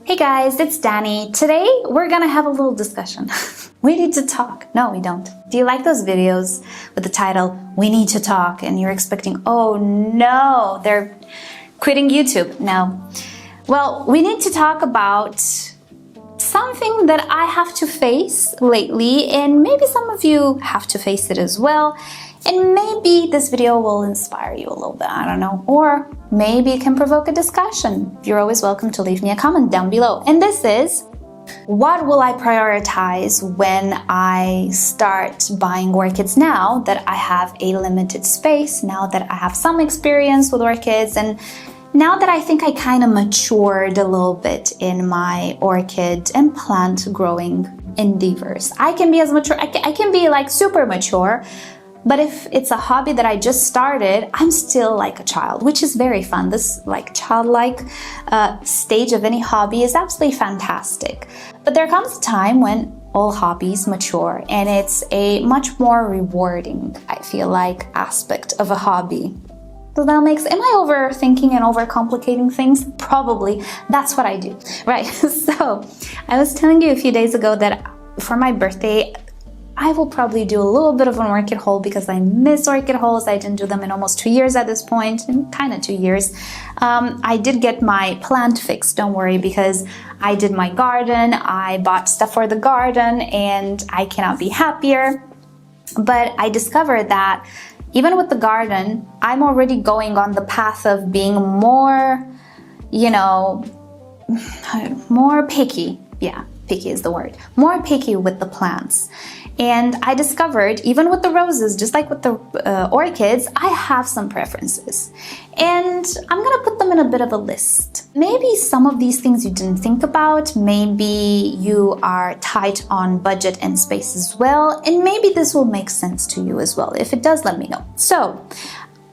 Hey guys, it's Danny. Today we're gonna have a little discussion. We need to talk. No, we don't. Do you like those videos with the title, We Need to Talk, and you're expecting, oh no, they're quitting YouTube? No. Well, we need to talk about something that I have to face lately, and maybe some of you have to face it as well. And maybe this video will inspire you a little bit, I don't know. Or maybe it can provoke a discussion. You're always welcome to leave me a comment down below. And this is, what will I prioritize when I start buying orchids now that I have a limited space, now that I have some experience with orchids, and now that I think I kind of matured a little bit in my orchid and plant growing endeavors. I can be as mature, I can be like super mature, but if it's a hobby that I just started, I'm still like a child, which is very fun. This like childlike stage of any hobby is absolutely fantastic. But there comes a time when all hobbies mature, and it's a much more rewarding, I feel like, aspect of a hobby. Does that make sense? Am I overthinking and overcomplicating things? Probably. That's what I do, right? So I was telling you a few days ago that for my birthday, I will probably do a little bit of an orchid haul because I miss orchid hauls. I didn't do them in almost 2 years at this point, kind of 2 years. I did get my plant fixed, don't worry, because I did my garden, I bought stuff for the garden, and I cannot be happier. But I discovered that even with the garden, I'm already going on the path of being more, more picky. Yeah, picky is the word. More picky with the plants. And I discovered, even with the roses, just like with the orchids, I have some preferences. And I'm gonna put them in a bit of a list. Maybe some of these things you didn't think about, maybe you are tight on budget and space as well, and maybe this will make sense to you as well. If it does, let me know. So,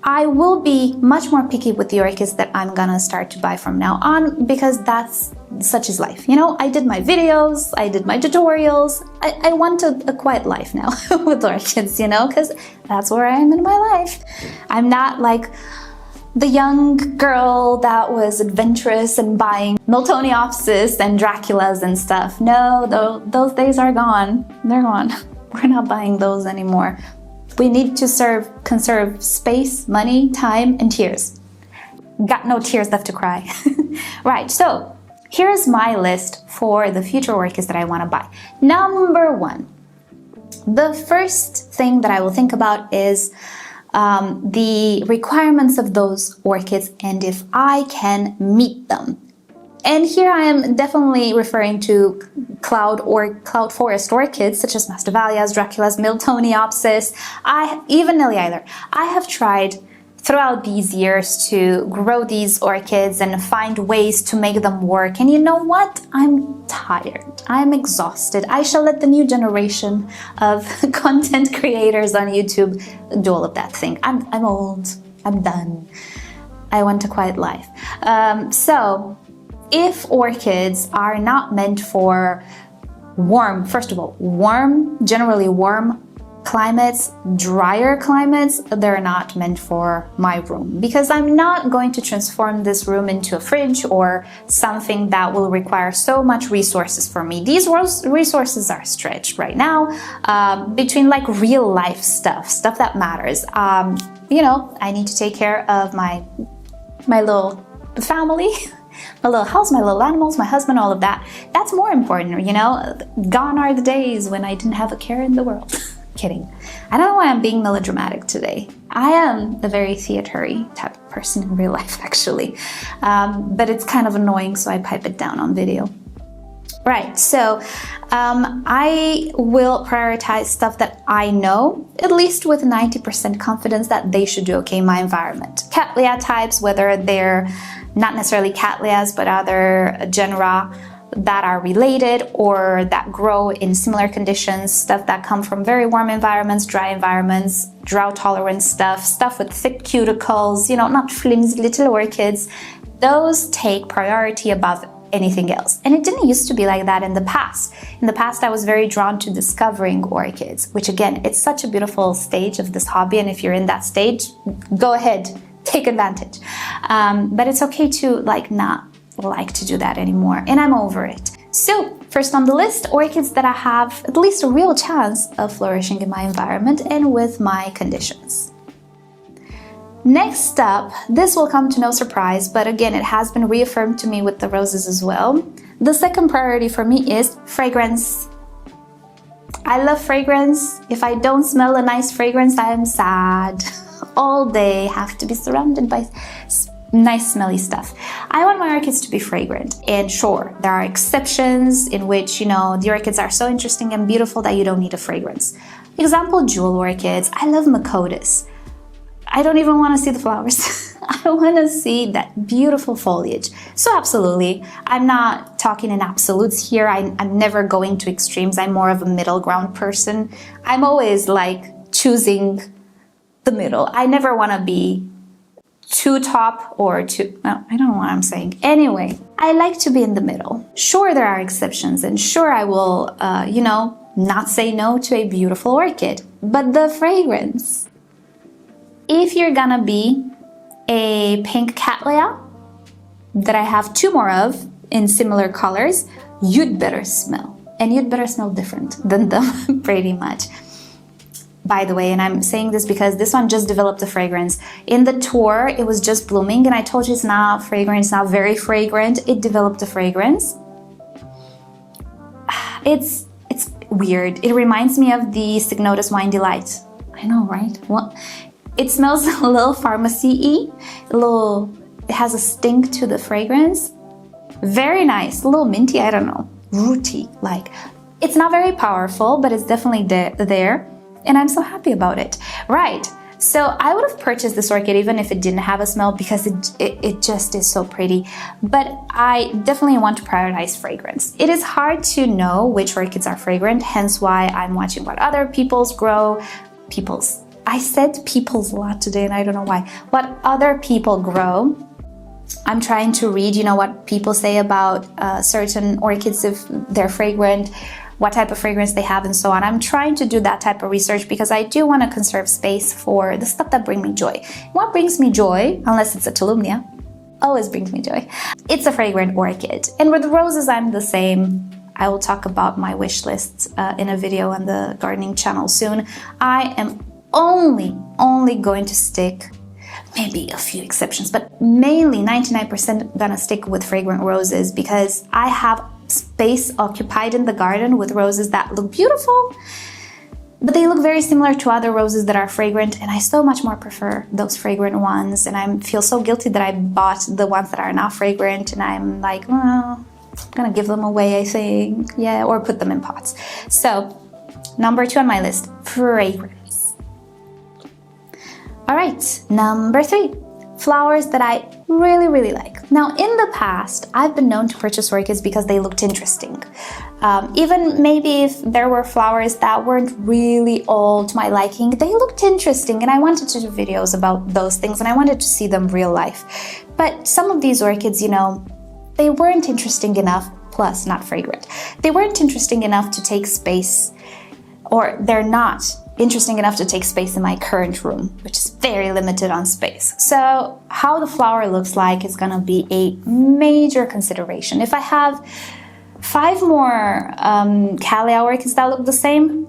I will be much more picky with the orchids that I'm gonna start to buy from now on, because such is life. I did my videos, I did my tutorials. I want a quiet life now with orchids, because that's where I am in my life. I'm not like the young girl that was adventurous and buying Miltoniopsis and Draculas and stuff. No, those days are gone. They're gone. We're not buying those anymore. We need to conserve space, money, time, and tears. Got no tears left to cry. Right, so here's my list for the future orchids that I want to buy. Number 1, the first thing that I will think about is the requirements of those orchids and if I can meet them. And here I am definitely referring to cloud forest orchids such as Masdevallias, Draculas, Miltoniopsis, even Lilialer. I have tried throughout these years to grow these orchids and find ways to make them work. And you know what? I'm tired. I'm exhausted. I shall let the new generation of content creators on YouTube do all of that thing. I'm old. I'm done. I want a quiet life. So if orchids are not meant for generally warm climates, drier climates, they're not meant for my room, because I'm not going to transform this room into a fridge or something that will require so much resources for me. These resources are stretched right now between like real life stuff that matters. I need to take care of my little family, my little house, my little animals, my husband, all of that. That's more important, Gone are the days when I didn't have a care in the world. Kidding. I don't know why I'm being melodramatic today. I am a very theater-y type of person in real life, actually. But it's kind of annoying, so I pipe it down on video. Right, so I will prioritize stuff that I know, at least with 90% confidence that they should do okay in my environment. Cattleya types, whether they're not necessarily Cattleyas, but other genera that are related or that grow in similar conditions, stuff that come from very warm environments, dry environments, drought-tolerant stuff with thick cuticles, not flimsy little orchids. Those take priority above anything else. And it didn't used to be like that in the past. In the past, I was very drawn to discovering orchids, which again, it's such a beautiful stage of this hobby. And if you're in that stage, go ahead, take advantage. But it's okay to not like to do that anymore, and I'm over it. So, first on the list, orchids that I have at least a real chance of flourishing in my environment and with my conditions. Next up, this will come to no surprise, but again, it has been reaffirmed to me with the roses as well. The second priority for me is fragrance. I love fragrance. If I don't smell a nice fragrance, I am sad. All day, have to be surrounded by nice smelly stuff. I want my orchids to be fragrant, and sure, there are exceptions in which, you know, the orchids are so interesting and beautiful that you don't need a fragrance. Example, jewel orchids. I love Micotis. I don't even want to see the flowers. I want to see that beautiful foliage. So absolutely, I'm not talking in absolutes here. I'm never going to extremes. I'm more of a middle ground person. I'm always like choosing the middle. I never want to be too top or too, no, I don't know what I'm saying. Anyway, I like to be in the middle. Sure, there are exceptions, and sure, I will, you know, not say no to a beautiful orchid, but the fragrance. If you're gonna be a pink cattleya that I have 2 more of in similar colors, you'd better smell, and you'd better smell different than them pretty much. By the way, and I'm saying this because this one just developed a fragrance. In the tour, it was just blooming, and I told you it's not fragrant, it's not very fragrant. It developed a fragrance. It's weird. It reminds me of the Signotus Wine Delight. I know, right? Well, it smells a little pharmacy-y, it has a stink to the fragrance. Very nice, a little minty, I don't know, rooty, like. It's not very powerful, but it's definitely there. And I'm so happy about it. Right, so I would have purchased this orchid even if it didn't have a smell because it just is so pretty. But I definitely want to prioritize fragrance. It is hard to know which orchids are fragrant, hence why I'm watching what other people's grow. I said people's a lot today and I don't know why. What other people grow. I'm trying to read, you know, what people say about certain orchids, if they're fragrant, what type of fragrance they have, and so on. I'm trying to do that type of research because I do want to conserve space for the stuff that brings me joy. What brings me joy, unless it's a Tolumnia, always brings me joy. It's a fragrant orchid. And with roses, I'm the same. I will talk about my wish lists in a video on the gardening channel soon. I am only going to stick, maybe a few exceptions, but mainly 99% gonna stick with fragrant roses because I have space occupied in the garden with roses that look beautiful, but they look very similar to other roses that are fragrant, and I so much more prefer those fragrant ones, and I feel so guilty that I bought the ones that are not fragrant, and I'm like, well, I'm gonna give them away, I think, yeah, or put them in pots. So, number 2 on my list, fragrance. All right, number 3, flowers that I really like. Now, in the past, I've been known to purchase orchids because they looked interesting. Even maybe if there were flowers that weren't really all to my liking, they looked interesting, and I wanted to do videos about those things, and I wanted to see them real life. But some of these orchids, you know, they weren't interesting enough, plus not fragrant. They weren't interesting enough to take space, or they're not interesting enough to take space in my current room, which is very limited on space. So how the flower looks like is gonna be a major consideration. If I have 5 more Kallax orchids that look the same,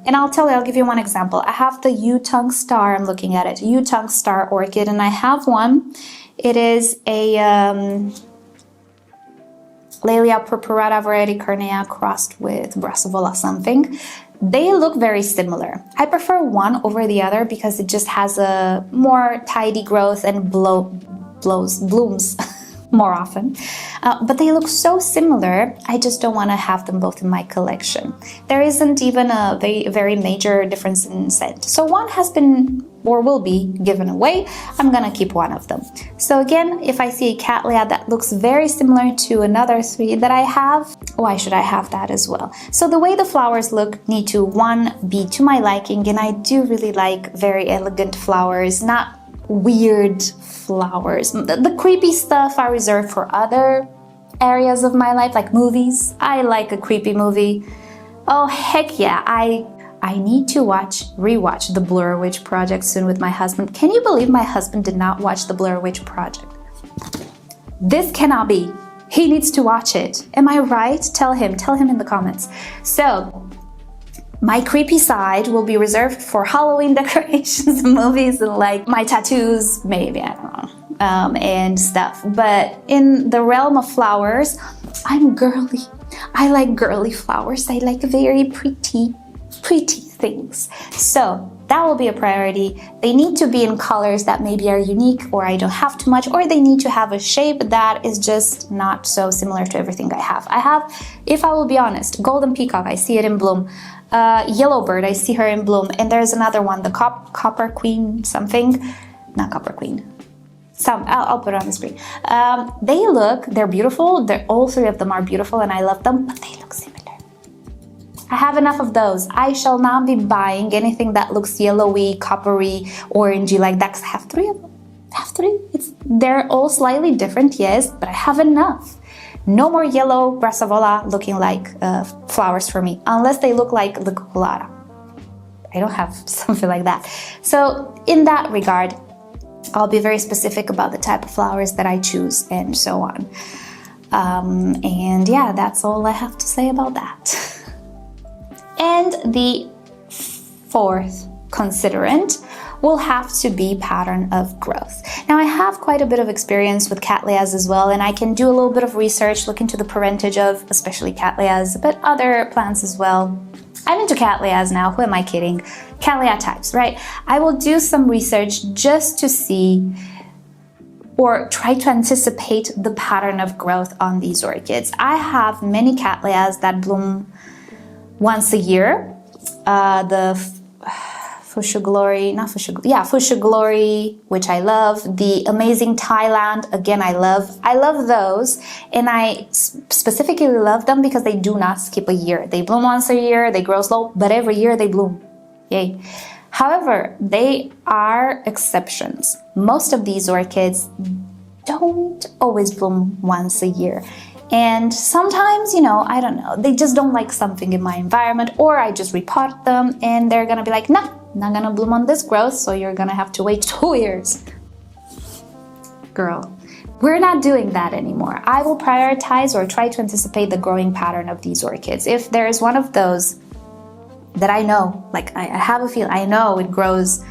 and I'll give you one example. I have the Yutong Star, I'm looking at it, Yutong Star orchid, and I have one. It is a Laelia purpurata variety Carnea crossed with Brassavola something. They look very similar. I prefer one over the other because it just has a more tidy growth and blooms more often. But they look so similar, I just don't want to have them both in my collection. There isn't even a very major difference in scent. So one has been or will be given away. I'm gonna keep one of them. So again, if I see a Cattleya that looks very similar to another 3 that I have, why should I have that as well? So the way the flowers look need to, 1, be to my liking, and I do really like very elegant flowers, not weird flowers. The creepy stuff I reserve for other areas of my life, like movies. I like a creepy movie. Oh, heck yeah, I need to rewatch the Blair Witch Project soon with my husband. Can you believe my husband did not watch the Blair Witch Project? This cannot be. He needs to watch it. Am I right? Tell him in the comments. So, my creepy side will be reserved for Halloween decorations, movies, and like my tattoos, maybe, I don't know, and stuff. But in the realm of flowers, I'm girly. I like girly flowers. I like very pretty things. So that will be a priority. They need to be in colors that maybe are unique, or I don't have too much, or they need to have a shape that is just not so similar to everything I have. I have, if I will be honest, golden peacock, I see it in bloom. Yellowbird, I see her in bloom. And there's another one, the copper queen something. Not copper queen. I'll put it on the screen. They're beautiful. All three of them are beautiful and I love them, but they look similar. I have enough of those. I shall not be buying anything that looks yellowy, coppery, orangey like that, because I have three of them. They're all slightly different, yes, but I have enough. No more yellow brassavola looking like flowers for me, unless they look like the cucullata. I don't have something like that. So in that regard, I'll be very specific about the type of flowers that I choose and so on. And yeah, that's all I have to say about that. And the fourth considerant will have to be pattern of growth. Now I have quite a bit of experience with Cattleyas as well, and I can do a little bit of research, look into the parentage of especially Cattleyas, but other plants as well. I'm into Cattleyas now, who am I kidding? Cattleya types, right? I will do some research just to see or try to anticipate the pattern of growth on these orchids. I have many Cattleyas that bloom once a year. Fuchsia Glory, which I love. The Amazing Thailand, again, I love those. And I specifically love them because they do not skip a year. They bloom once a year, they grow slow, but every year they bloom. Yay. However, they are exceptions. Most of these orchids don't always bloom once a year. And sometimes, I don't know, they just don't like something in my environment, or I just repot them and they're gonna be like, nah, not gonna bloom on this growth, so you're gonna have to wait 2 years. Girl, we're not doing that anymore. I will prioritize or try to anticipate the growing pattern of these orchids. If there is one of those that I know, like I have a feel, I know it grows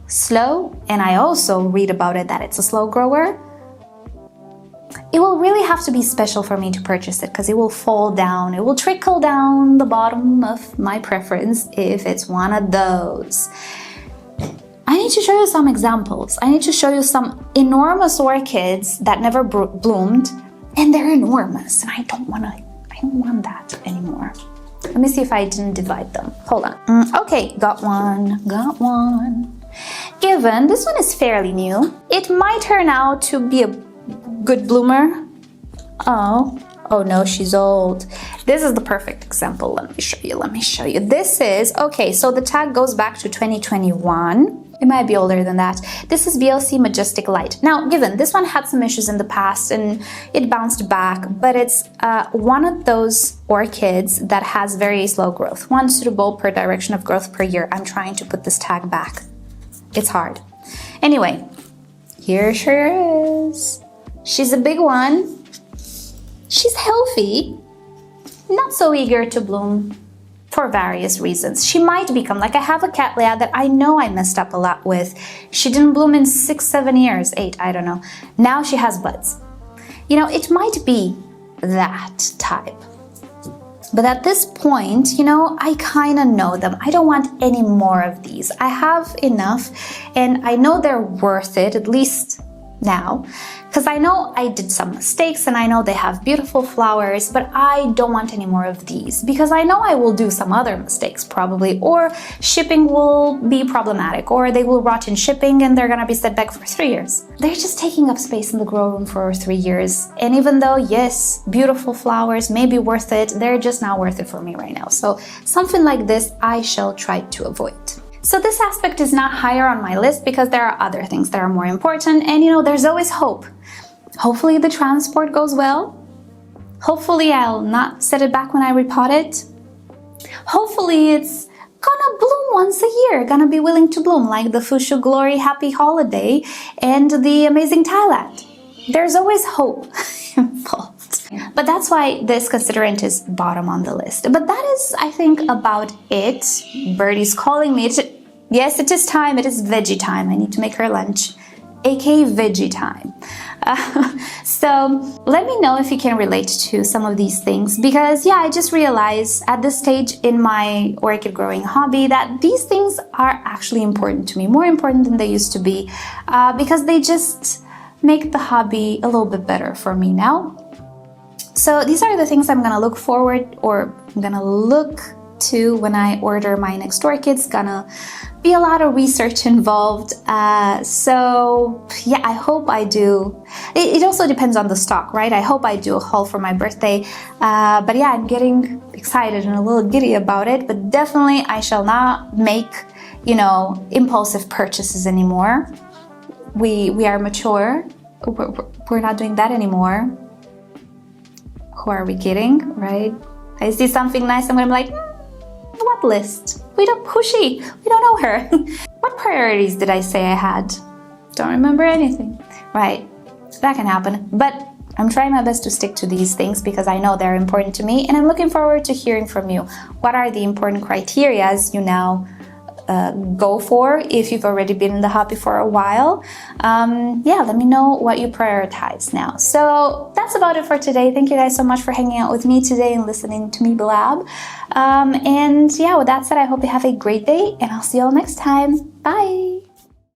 slow, and I also read about it that it's a slow grower, it will really have to be special for me to purchase it, because it will fall down, it will trickle down the bottom of my preference if it's one of those. I need to show you some examples. I need to show you some enormous orchids that never bloomed, and they're enormous, and I don't want that anymore. Let me see if I didn't divide them. Hold on. Okay, got one. Given this one is fairly new, it might turn out to be a good bloomer. Oh no, she's old. This is the perfect example. Let me show you. This is, okay, so the tag goes back to 2021. It might be older than that. This is BLC Majestic Light. Now, given this one had some issues in the past and it bounced back, but it's one of those orchids that has very slow growth. One suitable per direction of growth per year. I'm trying to put this tag back. It's hard. Anyway, here she is. She's a big one. She's healthy, not so eager to bloom for various reasons. She might become, like I have a Cattleya that I know I messed up a lot with. She didn't bloom in 6, 7 years, 8, I don't know. Now she has buds. It might be that type. But at this point, I kind of know them. I don't want any more of these. I have enough, and I know they're worth it, at least now, because I know I did some mistakes and I know they have beautiful flowers, but I don't want any more of these because I know I will do some other mistakes probably, or shipping will be problematic, or they will rot in shipping and they're gonna be set back for 3 years. They're just taking up space in the grow room for 3 years, and even though, yes, beautiful flowers may be worth it, they're just not worth it for me right now. So something like this I shall try to avoid. So this aspect is not higher on my list because there are other things that are more important, and there's always hope. Hopefully the transport goes well. Hopefully I'll not set it back when I repot it. Hopefully it's gonna bloom once a year, gonna be willing to bloom like the Fuchsia Glory Happy Holiday and the Amazing Thailand. There's always hope involved. But that's why this considerant is bottom on the list. But that is, I think, about it. Birdie's calling me. Yes, it is time. It is veggie time. I need to make her lunch, aka veggie time. So let me know if you can relate to some of these things, because yeah, I just realized at this stage in my orchid growing hobby that these things are actually important to me, more important than they used to be, because they just make the hobby a little bit better for me now. So these are the things I'm gonna look forward, or I'm gonna look to when I order my next orchids. Gonna be a lot of research involved. So yeah, I hope I do. It also depends on the stock, right? I hope I do a haul for my birthday. But yeah, I'm getting excited and a little giddy about it. But definitely I shall not make, you know, impulsive purchases anymore. We are mature. We're not doing that anymore. Who are we kidding, right? I see something nice, I'm gonna be like, what list? Who's she? We don't know her. What priorities did I say I had? Don't remember anything. Right, that can happen. But I'm trying my best to stick to these things because I know they're important to me, and I'm looking forward to hearing from you. What are the important criteria you now go for if you've already been in the hobby for a while? Yeah, let me know what you prioritize now. So that's about it for today. Thank you guys so much for hanging out with me today and listening to me blab. And yeah, with that said, I hope you have a great day, and I'll see you all next time. Bye!